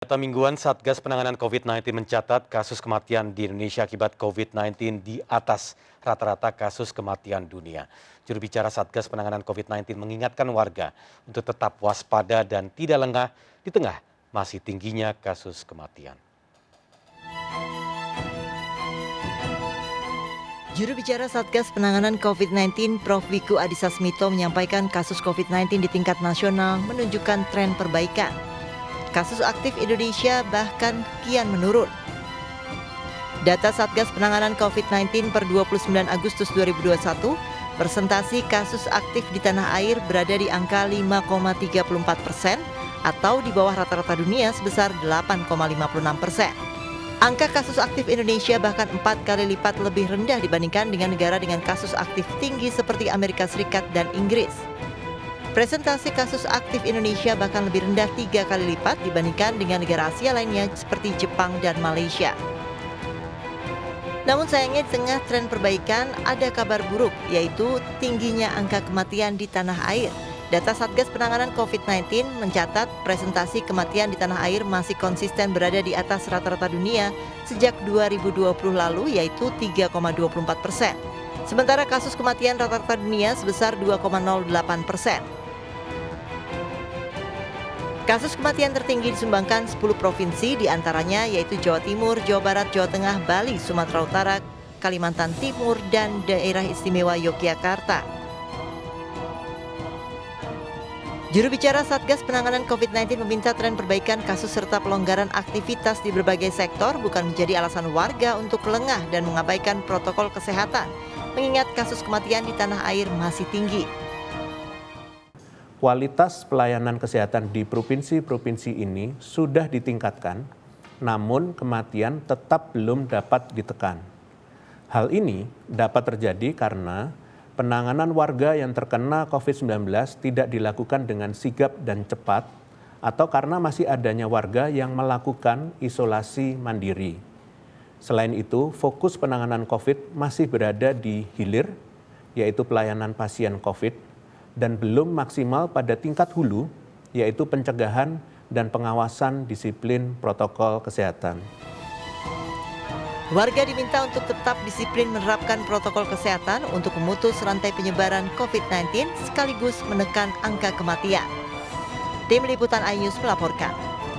Data mingguan Satgas Penanganan COVID-19 mencatat kasus kematian di Indonesia akibat COVID-19 di atas rata-rata kasus kematian dunia. Juru bicara Satgas Penanganan COVID-19 mengingatkan warga untuk tetap waspada dan tidak lengah di tengah masih tingginya kasus kematian. Juru bicara Satgas Penanganan COVID-19 Prof. Wiku Adhisa Smito menyampaikan kasus COVID-19 di tingkat nasional menunjukkan tren perbaikan. Kasus aktif Indonesia bahkan kian menurun. Data Satgas Penanganan COVID-19 per 29 Agustus 2021, persentase kasus aktif di tanah air berada di angka 5,34% atau di bawah rata-rata dunia sebesar 8,56%. Angka kasus aktif Indonesia bahkan 4 kali lipat lebih rendah dibandingkan dengan negara dengan kasus aktif tinggi seperti Amerika Serikat dan Inggris. Presentasi kasus aktif Indonesia bahkan lebih rendah 3 kali lipat dibandingkan dengan negara Asia lainnya seperti Jepang dan Malaysia. Namun sayangnya di tengah tren perbaikan ada kabar buruk, yaitu tingginya angka kematian di tanah air. Data Satgas Penanganan COVID-19 mencatat presentasi kematian di tanah air masih konsisten berada di atas rata-rata dunia sejak 2020 lalu, yaitu 3,24%. Sementara kasus kematian rata-rata dunia sebesar 2,08%. Kasus kematian tertinggi disumbangkan 10 provinsi, diantaranya yaitu Jawa Timur, Jawa Barat, Jawa Tengah, Bali, Sumatera Utara, Kalimantan Timur, dan Daerah Istimewa Yogyakarta. Juru bicara Satgas Penanganan COVID-19 meminta tren perbaikan kasus serta pelonggaran aktivitas di berbagai sektor bukan menjadi alasan warga untuk lengah dan mengabaikan protokol kesehatan, mengingat kasus kematian di tanah air masih tinggi. Kualitas pelayanan kesehatan di provinsi-provinsi ini sudah ditingkatkan, namun kematian tetap belum dapat ditekan. Hal ini dapat terjadi karena penanganan warga yang terkena COVID-19 tidak dilakukan dengan sigap dan cepat, atau karena masih adanya warga yang melakukan isolasi mandiri. Selain itu, fokus penanganan COVID masih berada di hilir, yaitu pelayanan pasien COVID, dan belum maksimal pada tingkat hulu, yaitu pencegahan dan pengawasan disiplin protokol kesehatan. Warga diminta untuk tetap disiplin menerapkan protokol kesehatan untuk memutus rantai penyebaran COVID-19 sekaligus menekan angka kematian. Tim Liputan iNews melaporkan.